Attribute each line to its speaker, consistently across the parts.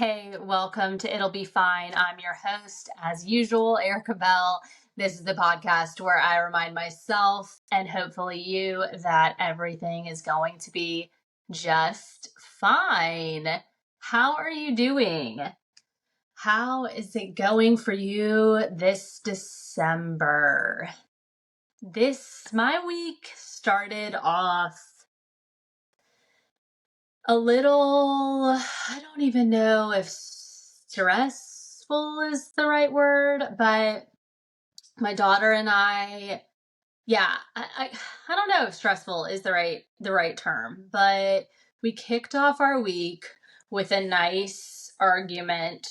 Speaker 1: Hey, welcome to It'll Be Fine. I'm your host, as usual, Erica Bell. This is the podcast where I remind myself and hopefully you that everything is going to be just fine. How are you doing? How is it going for you this December? My week started off a little, I don't even know if stressful is the right word, but my daughter and I, I don't know if stressful is the right term, but we kicked off our week with a nice argument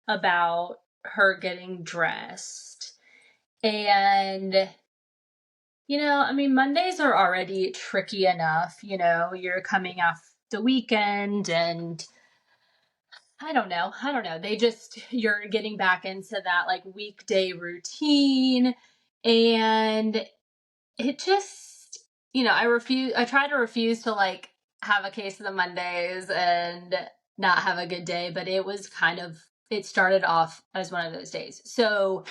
Speaker 1: about her getting dressed. And Mondays are already tricky enough. You're coming off the weekend and I don't know. You're getting back into that like weekday routine. And it just, I try to refuse to like have a case of the Mondays and not have a good day, but it started off as one of those days. So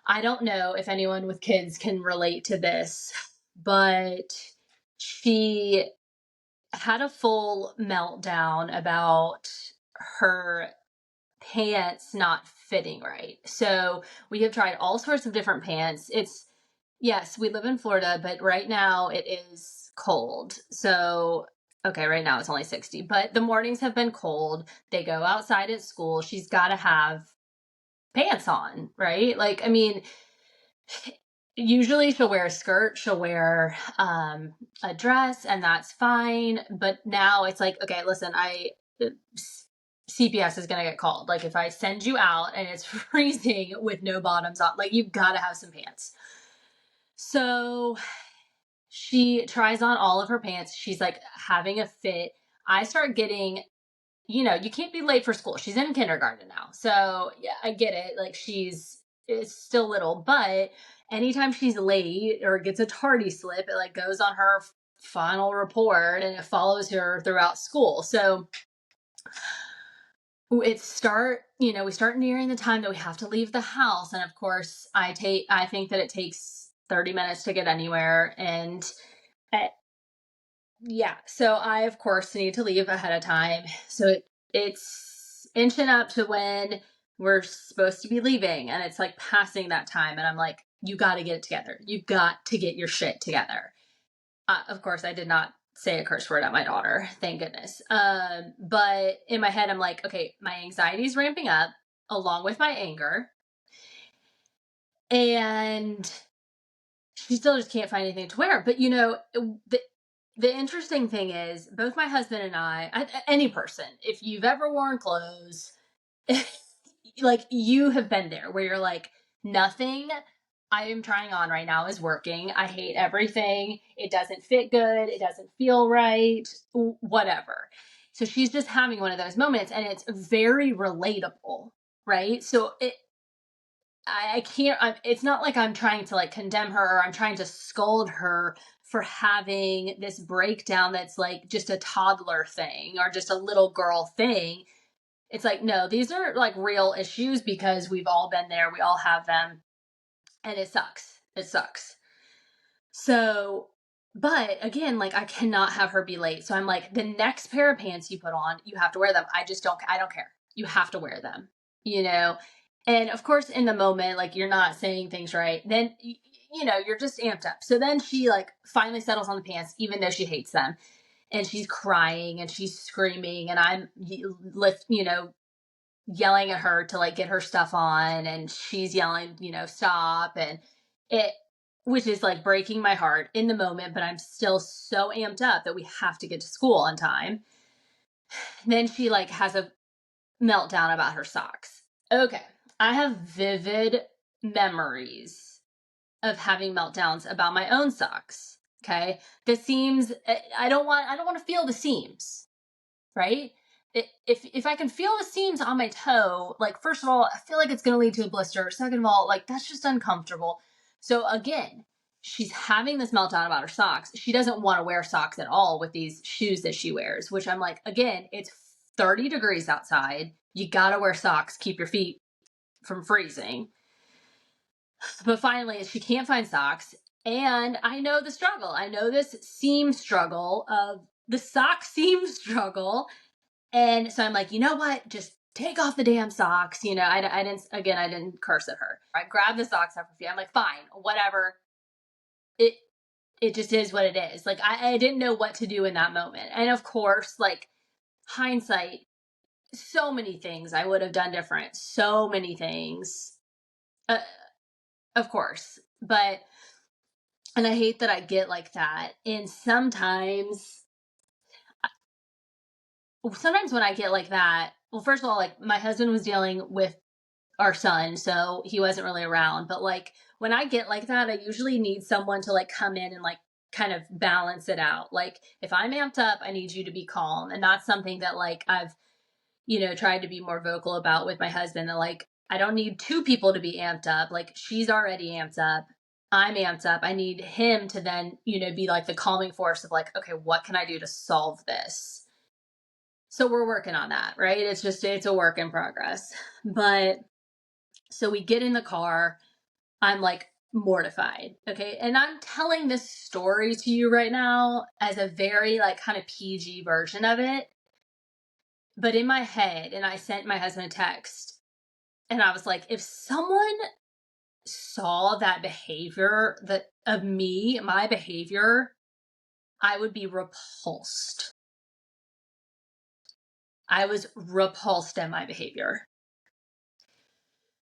Speaker 1: I don't know if anyone with kids can relate to this, but she had a full meltdown about her pants not fitting right. So we have tried all sorts of different pants. Yes, we live in Florida, but right now it is cold. So, okay, right now it's only 60, but the mornings have been cold. They go outside at school. She's got to have pants on, right? Usually she'll wear a skirt, she'll wear a dress, and that's fine. But now it's like, okay, listen, CPS is going to get called. Like if I send you out and it's freezing with no bottoms on, like you've got to have some pants. So she tries on all of her pants. She's like having a fit. I start getting, you can't be late for school. She's in kindergarten now. So yeah, I get it. Like it's still little, but anytime she's late or gets a tardy slip, it like goes on her final report and it follows her throughout school. So we start nearing the time that we have to leave the house. And of course I think that it takes 30 minutes to get anywhere. And so I of course need to leave ahead of time. So it's inching up to when we're supposed to be leaving, and it's like passing that time. And I'm like, you got to get it together. You got to get your shit together. Of course, I did not say a curse word at my daughter, thank goodness. But in my head, I'm like, okay, my anxiety is ramping up along with my anger. And she still just can't find anything to wear. But the interesting thing is both my husband and any person, if you've ever worn clothes, like you have been there where you're like, nothing I am trying on right now is working. I hate everything. It doesn't fit good. It doesn't feel right, whatever. So she's just having one of those moments, and it's very relatable, right? So I can't, it's not like I'm trying to like condemn her or I'm trying to scold her for having this breakdown that's like just a toddler thing or just a little girl thing. It's like, no, these are like real issues because we've all been there. We all have them. And it sucks. It sucks. So, but again, like I cannot have her be late. So I'm like, the next pair of pants you put on, you have to wear them. I don't care. You have to wear them, you know? And of course, in the moment, like you're not saying things right. Then, you're just amped up. So then she like finally settles on the pants, even though she hates them. And she's crying and she's screaming. And I'm, yelling at her to like get her stuff on. And she's yelling, stop. And which is like breaking my heart in the moment. But I'm still so amped up that we have to get to school on time. Then she like has a meltdown about her socks. Okay. I have vivid memories of having meltdowns about my own socks. Okay. The seams, I don't want to feel the seams, right? If I can feel the seams on my toe, like, first of all, I feel like it's going to lead to a blister. Second of all, like, that's just uncomfortable. So again, she's having this meltdown about her socks. She doesn't want to wear socks at all with these shoes that she wears, which I'm like, again, it's 30 degrees outside. You got to wear socks, keep your feet from freezing. But finally, she can't find socks. And I know the struggle. I know this seam struggle of the sock seam struggle. And so I'm like, you know what? Just take off the damn socks. I didn't curse at her. I grabbed the socks off her feet. I'm like, fine, whatever. It just is what it is. Like, I didn't know what to do in that moment. And of course, like, hindsight, so many things I would have done different. So many things. Of course. And I hate that I get like that. And sometimes when I get like that, well, first of all, like, my husband was dealing with our son, so he wasn't really around. But like, when I get like that, I usually need someone to like come in and like kind of balance it out. Like, if I'm amped up, I need you to be calm. And that's something that like I've, tried to be more vocal about with my husband. That like, I don't need two people to be amped up. Like, she's already amped up. I'm amped up. I need him to then, be like the calming force of like, okay, what can I do to solve this? So we're working on that, right? It's a work in progress. But so we get in the car. I'm like mortified. Okay. And I'm telling this story to you right now as a very like kind of PG version of it. But in my head, and I sent my husband a text, and I was like, if someone saw that behavior of me, my behavior, I would be repulsed. I was repulsed at my behavior.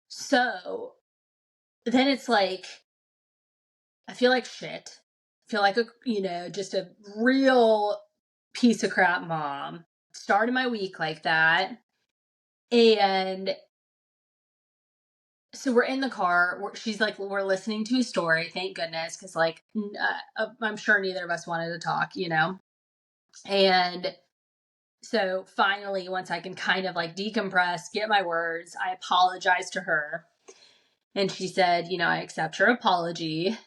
Speaker 1: So then it's like, I feel like shit. I feel like just a real piece of crap mom. Started my week like that. And so we're in the car. She's like, we're listening to a story. Thank goodness. Cause like, I'm sure neither of us wanted to talk, And so finally, once I can kind of like decompress, get my words, I apologized to her. And she said, I accept your apology.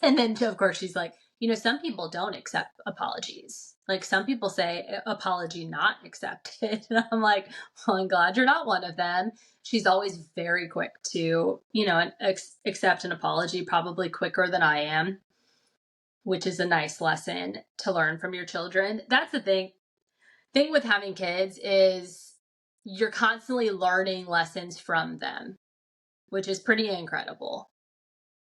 Speaker 1: And then, of course, she's like, some people don't accept apologies. Like, some people say apology not accepted. And I'm like, well, I'm glad you're not one of them. She's always very quick to, accept an apology, probably quicker than I am, which is a nice lesson to learn from your children. That's the thing with having kids is you're constantly learning lessons from them, which is pretty incredible.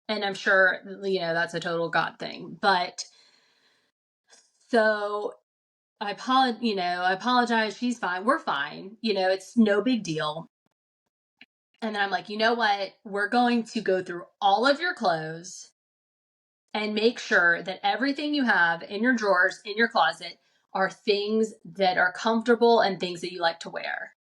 Speaker 1: And I'm sure, that's a total God thing. But so I apologize. She's fine. We're fine. It's no big deal. And then I'm like, you know what? We're going to go through all of your clothes and make sure that everything you have in your drawers, in your closet, are things that are comfortable and things that you like to wear.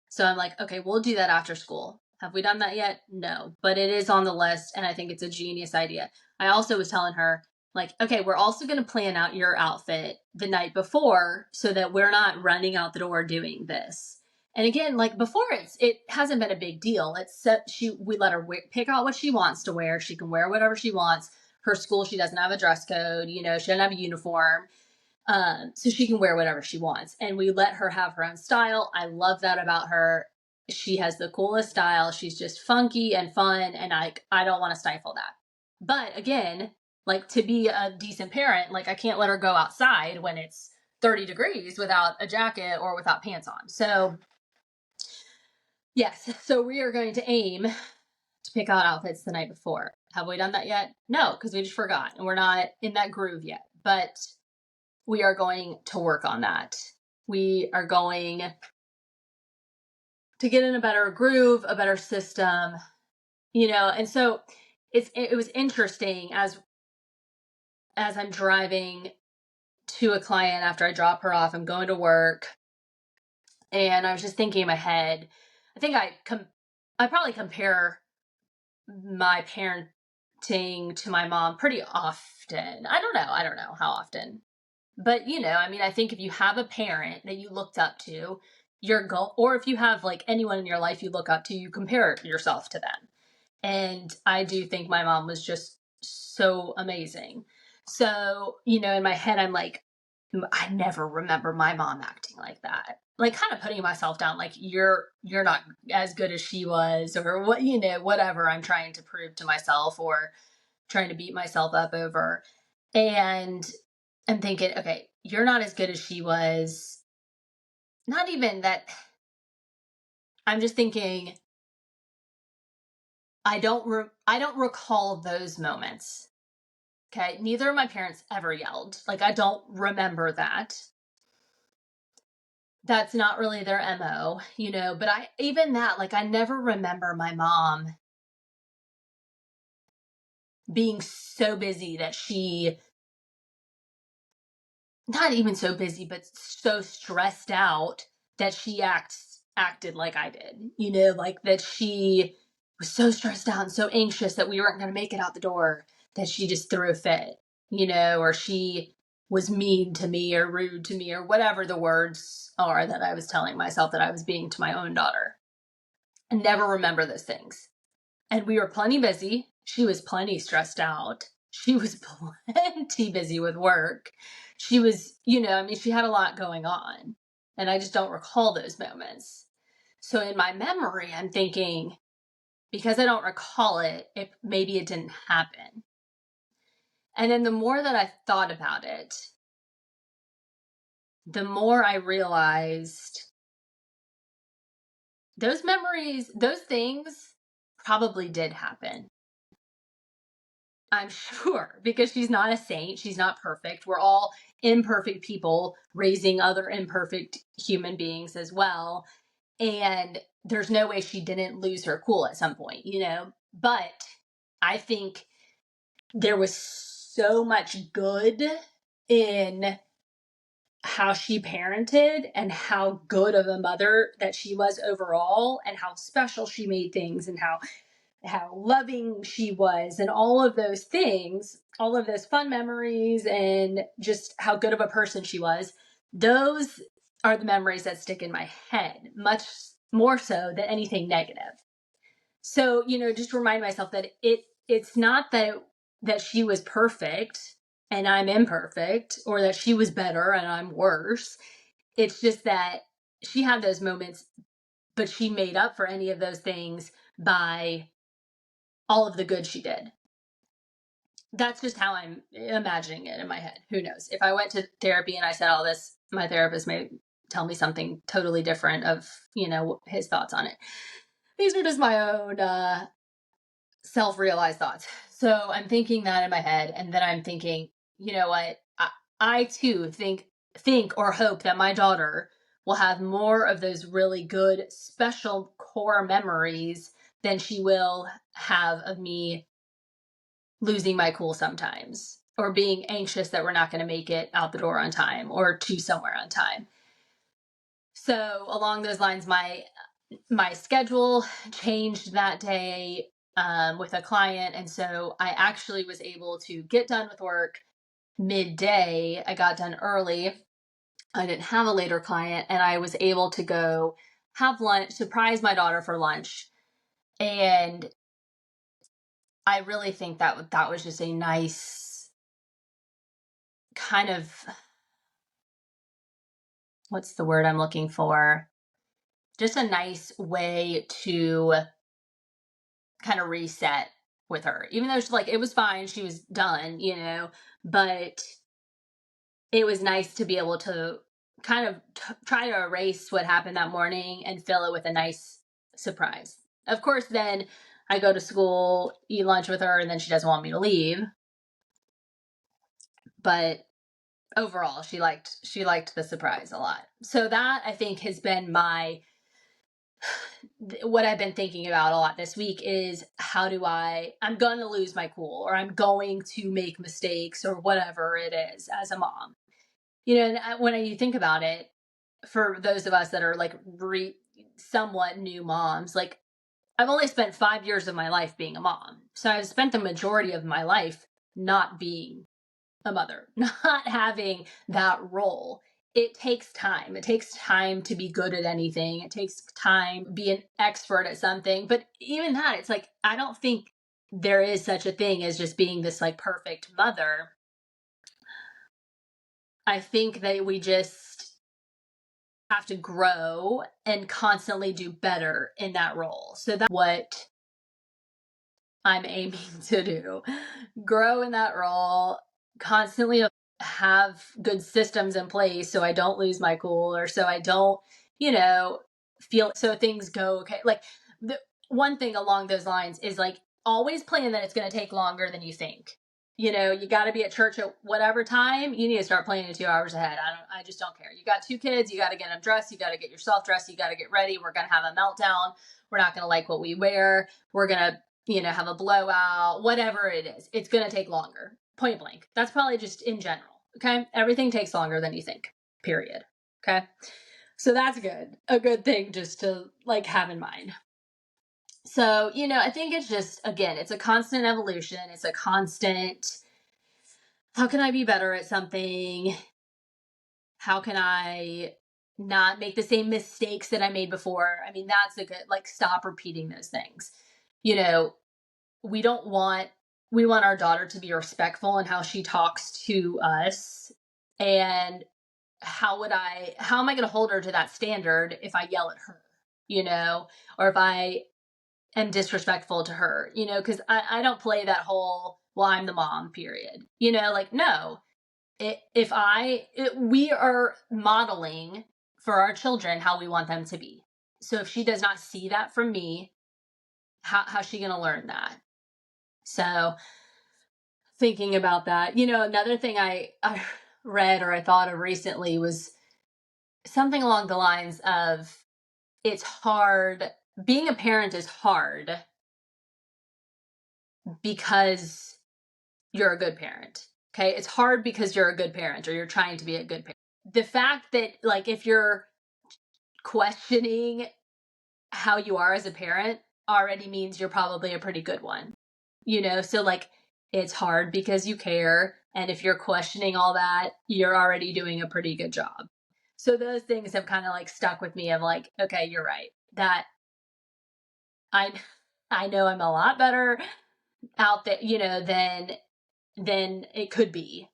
Speaker 1: So I'm like, okay, we'll do that after school. Have we done that yet? No, but it is on the list, and I think it's a genius idea. I also was telling her, like, okay, we're also going to plan out your outfit the night before so that we're not running out the door doing this. And again, like before, it hasn't been a big deal. We let her pick out what she wants to wear. She can wear whatever she wants. Her school, she doesn't have a dress code. She doesn't have a uniform. So she can wear whatever she wants. And we let her have her own style. I love that about her. She has the coolest style. She's just funky and fun. And I don't want to stifle that. But again, like, to be a decent parent, like, I can't let her go outside when it's 30 degrees without a jacket or without pants on. So yes, so we are going to aim to pick out outfits the night before. Have we done that yet? No, because we just forgot and we're not in that groove yet. But we are going to work on that. We are going to get in a better groove, a better system, and so it was interesting as I'm driving to a client after I drop her off. I'm going to work, and I was just thinking in my head, I think I probably compare my parenting to my mom pretty often. I don't know how often. But, I think if you have a parent that you looked up to, or if you have like anyone in your life you look up to, you compare yourself to them. And I do think my mom was just so amazing. So, in my head, I'm like, I never remember my mom acting like that. like kind of putting myself down, like you're not as good as she was, or what, whatever I'm trying to prove to myself or trying to beat myself up over. And I'm thinking, okay, you're not as good as she was. Not even that. I'm just thinking, I don't recall those moments. Okay, neither of my parents ever yelled. Like, I don't remember that. That's not really their MO, but I, even that, like, I never remember my mom being so busy that she, not even so busy, but so stressed out that she acted like I did, like that she was so stressed out and so anxious that we weren't going to make it out the door that she just threw a fit, or she was mean to me or rude to me or whatever the words are that I was telling myself that I was being to my own daughter. I never remember those things. And we were plenty busy. She was plenty stressed out. She was plenty busy with work. She was, she had a lot going on. And I just don't recall those moments. So in my memory, I'm thinking, because I don't recall it, maybe it didn't happen. And then the more that I thought about it, the more I realized those memories, those things probably did happen. I'm sure, because she's not a saint. She's not perfect. We're all imperfect people raising other imperfect human beings as well. And there's no way she didn't lose her cool at some point, But I think there was so much good in how she parented and how good of a mother that she was overall, and how special she made things, and how loving she was, and all of those things, all of those fun memories, and just how good of a person she was. Those are the memories that stick in my head, much more so than anything negative. So, just remind myself that it's not that she was perfect and I'm imperfect, or that she was better and I'm worse. It's just that she had those moments, but she made up for any of those things by all of the good she did. That's just how I'm imagining it in my head. Who knows? If I went to therapy and I said all this, my therapist may tell me something totally different of, his thoughts on it. These are just my own self-realized thoughts. So I'm thinking that in my head, and then I'm thinking, you know what? I too think or hope that my daughter will have more of those really good, special core memories than she will have of me losing my cool sometimes, or being anxious that we're not going to make it out the door on time or to somewhere on time. So along those lines, my schedule changed that day with a client, and so I actually was able to get done with work midday. I got done early. I didn't have a later client, and I was able to go have lunch, surprise my daughter for lunch. And I really think that was just a nice kind of, what's the word I'm looking for? Just a nice way to kind of reset with her. Even though she's like, it was fine, she was done, but it was nice to be able to kind of try to erase what happened that morning and fill it with a nice surprise. Of course, then I go to school, eat lunch with her, and then she doesn't want me to leave. But overall, she liked the surprise a lot. So that, I think, has been what I've been thinking about a lot this week is, I'm going to lose my cool, or I'm going to make mistakes, or whatever it is as a mom. And when you think about it, for those of us that are like somewhat new moms, like, I've only spent 5 years of my life being a mom. So I've spent the majority of my life not being a mother, not having that role. It takes time. It takes time to be good at anything. It takes time to be an expert at something. But even that, it's like, I don't think there is such a thing as just being this like perfect mother. I think that we just have to grow and constantly do better in that role. So that's what I'm aiming to do. Grow in that role, constantly have good systems in place so I don't lose my cool, or so I don't, feel so things go okay. Like, the one thing along those lines is like, always plan that it's going to take longer than you think. You got to be at church at whatever time. You need to start planning 2 hours ahead. I just don't care. You got 2 kids. You got to get them dressed. You got to get yourself dressed. You got to get ready. We're going to have a meltdown. We're not going to like what we wear. We're going to have a blowout, whatever it is. It's going to take longer. Point blank. That's probably just in general. Okay. Everything takes longer than you think, period. Okay. So that's good. A good thing just to like have in mind. So, I think it's just, again, it's a constant evolution. It's a constant, how can I be better at something? How can I not make the same mistakes that I made before? I mean, that's a good, like, stop repeating those things. We don't want we want our daughter to be respectful in how she talks to us. And how am I going to hold her to that standard if I yell at her, or if I am disrespectful to her, because I don't play that whole, well, I'm the mom, period. Like, no, we are modeling for our children how we want them to be. So if she does not see that from me, how's she going to learn that? So thinking about that, another thing I read or I thought of recently was something along the lines of, it's hard, being a parent is hard because you're a good parent. Okay. It's hard because you're a good parent, or you're trying to be a good parent. The fact that, like, if you're questioning how you are as a parent already means you're probably a pretty good one. So like, it's hard because you care. And if you're questioning all that, you're already doing a pretty good job. So those things have kind of like stuck with me of like, okay, you're right. That I know I'm a lot better out there, than it could be.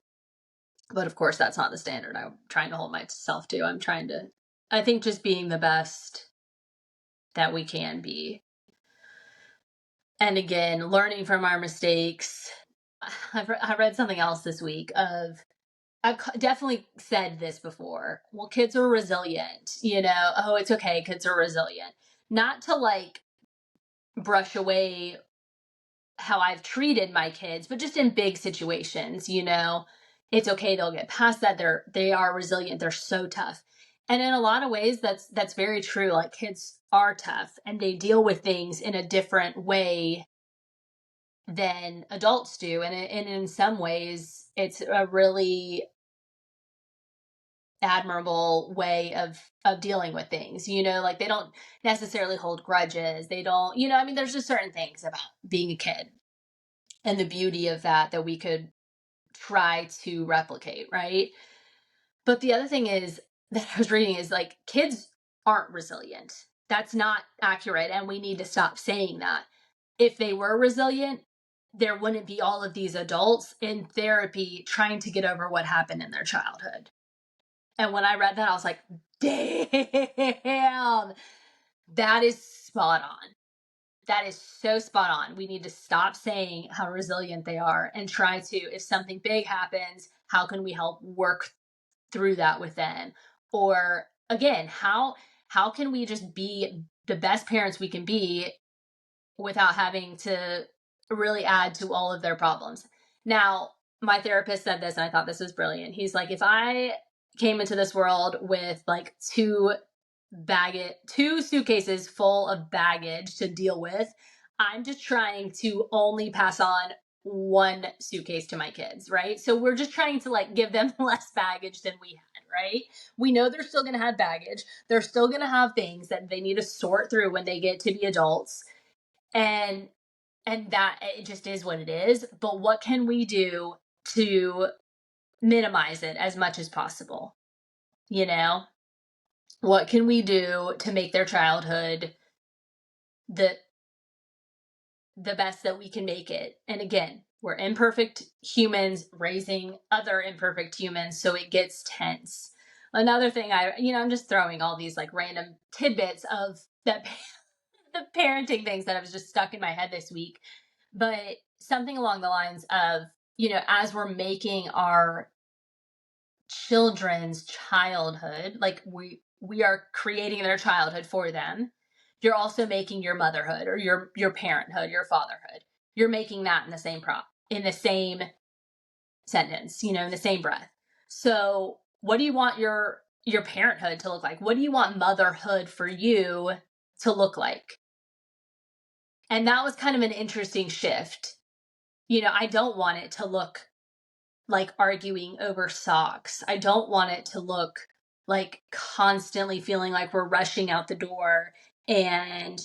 Speaker 1: But of course, that's not the standard I'm trying to hold myself to. I think just being the best that we can be. And again, learning from our mistakes. I read something else this week of, I've definitely said this before. Well, kids are resilient, oh, it's okay. Kids are resilient. Not to like brush away how I've treated my kids, but just in big situations, it's okay. They'll get past that. They are resilient. They're so tough. And in a lot of ways, that's very true. Like, kids are tough and they deal with things in a different way than adults do. And in some ways, it's a really admirable way of dealing with things, like, they don't necessarily hold grudges. They don't, I mean, there's just certain things about being a kid and the beauty of that we could try to replicate, right? But the other thing is that I was reading is like, kids aren't resilient. That's not accurate, and we need to stop saying that. If they were resilient, there wouldn't be all of these adults in therapy trying to get over what happened in their childhood. And when I read that, I was like, damn, that is spot on. That is so spot on. We need to stop saying how resilient they are and try to, if something big happens, how can we help work through that with them? Or again, how can we just be the best parents we can be without having to really add to all of their problems? Now, my therapist said this, and I thought this was brilliant. He's like, if I came into this world with like two suitcases full of baggage to deal with, I'm just trying to only pass on one suitcase to my kids, right? So we're just trying to like give them less baggage than we had, right? We know they're still going to have baggage. They're still going to have things that they need to sort through when they get to be adults. And that it just is what it is. But what can we do to minimize it as much as possible? What can we do to make their childhood the best that we can make it? And again, we're imperfect humans raising other imperfect humans, so it gets tense. Another thing I'm just throwing all these like random tidbits of that the parenting things that I was just stuck in my head this week. But something along the lines of, as we're making our children's childhood, like we are creating their childhood for them, you're also making your motherhood or your parenthood, your fatherhood. You're making that in the same in the same sentence, in the same breath. So, what do you want your parenthood to look like? What do you want motherhood for you to look like? And that was kind of an interesting shift. I don't want it to look like arguing over socks. I don't want it to look like constantly feeling like we're rushing out the door and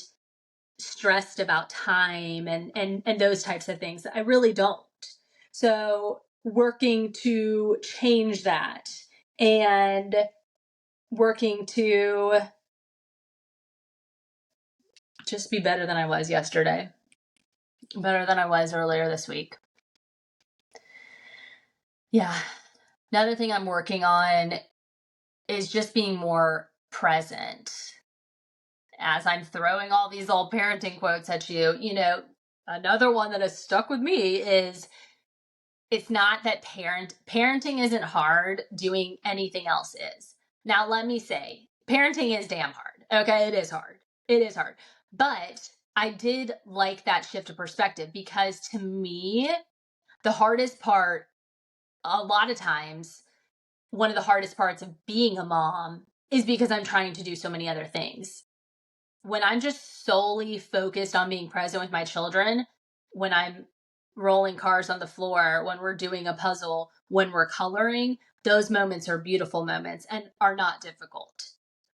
Speaker 1: stressed about time and those types of things. I really don't. So working to change that and working to just be better than I was yesterday, better than I was earlier this week. Yeah. Another thing I'm working on is just being more present. As I'm throwing all these old parenting quotes at you, another one that has stuck with me is it's not that parenting isn't hard, doing anything else is. Now, let me say, parenting is damn hard. Okay, it is hard. It is hard. But I did like that shift of perspective because to me, the hardest part, a lot of times, one of the hardest parts of being a mom is because I'm trying to do so many other things. When I'm just solely focused on being present with my children, when I'm rolling cars on the floor, when we're doing a puzzle, when we're coloring, those moments are beautiful moments and are not difficult.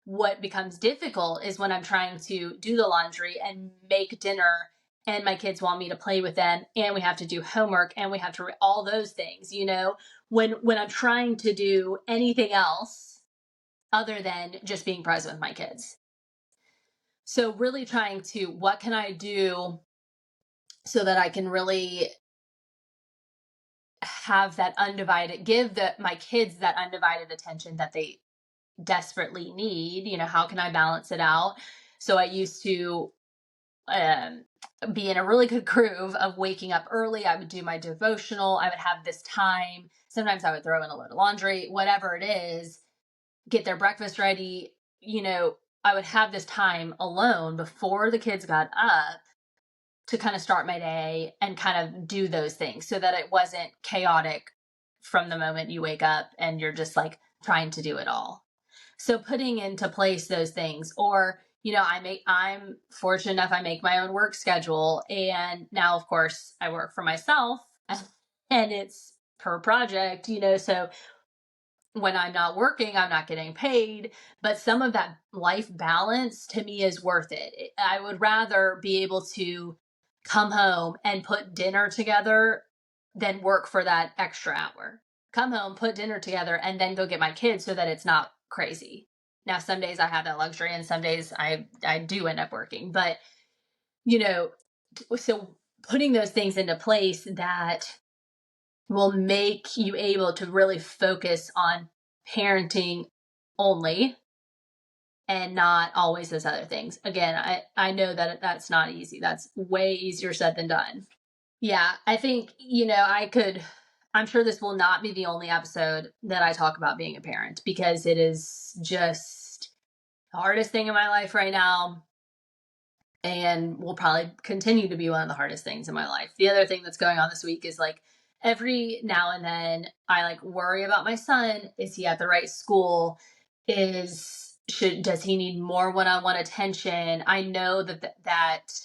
Speaker 1: What becomes difficult is when I'm trying to do the laundry and make dinner and my kids want me to play with them and we have to do homework and we have to all those things, when I'm trying to do anything else other than just being present with my kids. So really trying to, what can I do so that I can really have that give my kids that undivided attention that they desperately need? How can I balance it out? So I used to be in a really good groove of waking up early. I would do my devotional. I would have this time. Sometimes I would throw in a load of laundry, whatever it is, get their breakfast ready. I would have this time alone before the kids got up to kind of start my day and kind of do those things so that it wasn't chaotic from the moment you wake up and you're just like trying to do it all. So putting into place those things, or I'm fortunate enough I make my own work schedule, and now of course I work for myself and it's per project, so when I'm not working, I'm not getting paid, but some of that life balance to me is worth it. I would rather be able to come home and put dinner together than work for that extra hour. Come home, put dinner together, and then go get my kids so that it's not crazy. Now, some days I have that luxury and some days I do end up working, but so putting those things into place that will make you able to really focus on parenting only and not always those other things. Again, I know that that's not easy. That's way easier said than done. Yeah, I think, I'm sure this will not be the only episode that I talk about being a parent because it is just the hardest thing in my life right now and will probably continue to be one of the hardest things in my life. The other thing that's going on this week is like every now and then I like worry about my son. Is he at the right school? Does he need more one-on-one attention? I know that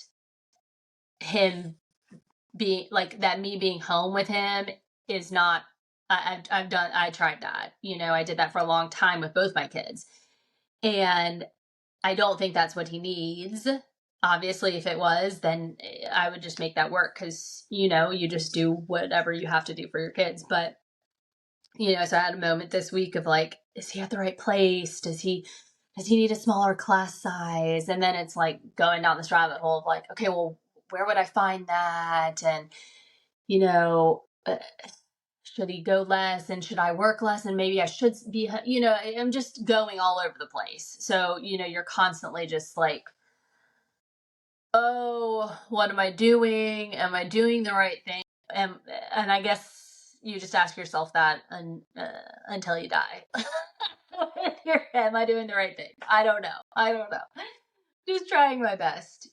Speaker 1: him being like that, me being home with him is not, I tried that, I did that for a long time with both my kids. And I don't think that's what he needs. Obviously, if it was, then I would just make that work because, you just do whatever you have to do for your kids. But, so I had a moment this week of like, is he at the right place? Does he need a smaller class size? And then it's like going down this rabbit hole of like, okay, well, where would I find that? And, should he go less, and should I work less, and maybe I should be, I'm just going all over the place. So, you're constantly just like, oh, what am I doing? Am I doing the right thing? And I guess you just ask yourself that until you die. Am I doing the right thing? I don't know. I don't know. Just trying my best,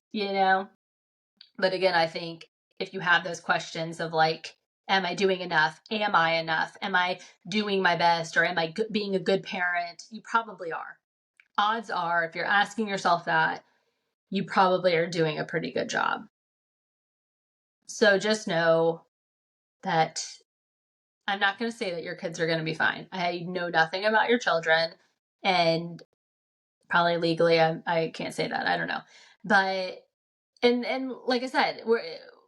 Speaker 1: But again, I think if you have those questions of like, am I doing enough? Am I enough? Am I doing my best? Or am I being a good parent? You probably are. Odds are, if you're asking yourself that, you probably are doing a pretty good job. So just know that I'm not going to say that your kids are going to be fine. I know nothing about your children, and probably legally I can't say that. I don't know. But and like I said,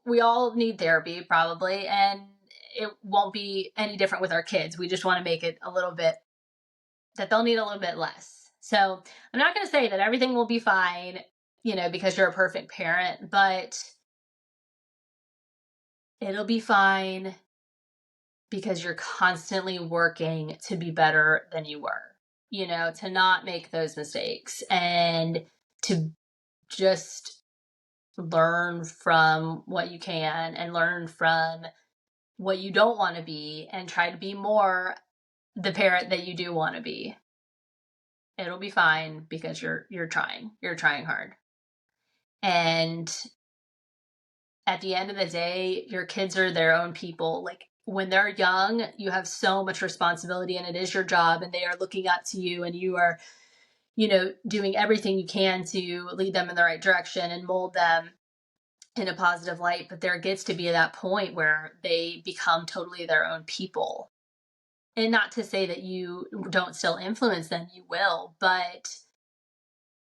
Speaker 1: we all need therapy probably, and it won't be any different with our kids. We just want to make it a little bit that they'll need a little bit less. So I'm not going to say that everything will be fine, because you're a perfect parent, but it'll be fine because you're constantly working to be better than you were, to not make those mistakes and to just learn from what you can and learn from what you don't want to be and try to be more the parent that you do want to be. It'll be fine because you're trying hard. And at the end of the day, your kids are their own people. Like when they're young, you have so much responsibility and it is your job, and they are looking up to you, and you are, doing everything you can to lead them in the right direction and mold them in a positive light. But there gets to be that point where they become totally their own people. And not to say that you don't still influence them, you will, but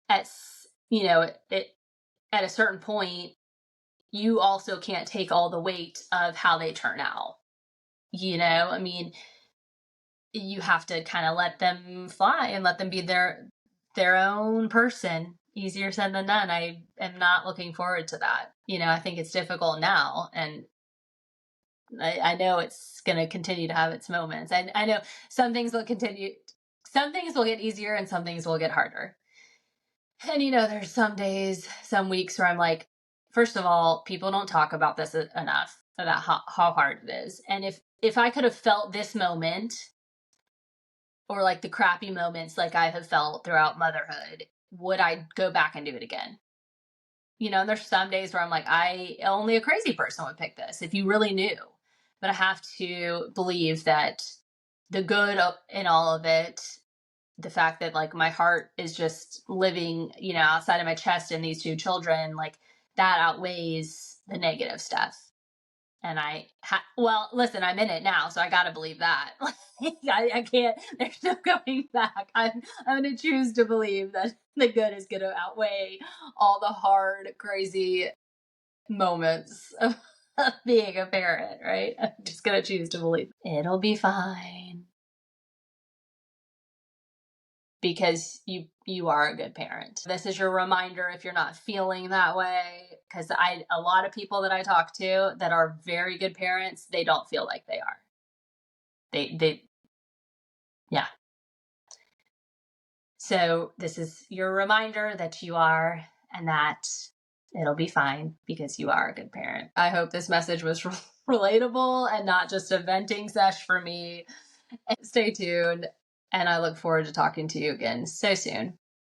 Speaker 1: at, at a certain point, you also can't take all the weight of how they turn out. I mean, you have to kind of let them fly and let them be their own person. Easier said than done. I am not looking forward to that. I think it's difficult now, and I know it's going to continue to have its moments. I know some things will get easier and some things will get harder. And there's some days, some weeks where I'm like, first of all, people don't talk about this enough, about how hard it is. And if I could have felt this moment, or like the crappy moments like I have felt throughout motherhood, would I go back and do it again? And there's some days where I'm like, only a crazy person would pick this if you really knew. But I have to believe that the good in all of it, the fact that like my heart is just living, outside of my chest in these two children, like that outweighs the negative stuff. And well, listen, I'm in it now, so I got to believe that. I can't, there's no going back. I'm going to choose to believe that the good is going to outweigh all the hard, crazy moments of being a parent, right? I'm just going to choose to believe it'll be fine. Because you are a good parent. This is your reminder if you're not feeling that way, because a lot of people that I talk to that are very good parents, they don't feel like they are. Yeah. So this is your reminder that you are, and that it'll be fine because you are a good parent. I hope this message was relatable and not just a venting sesh for me. Stay tuned, and I look forward to talking to you again so soon.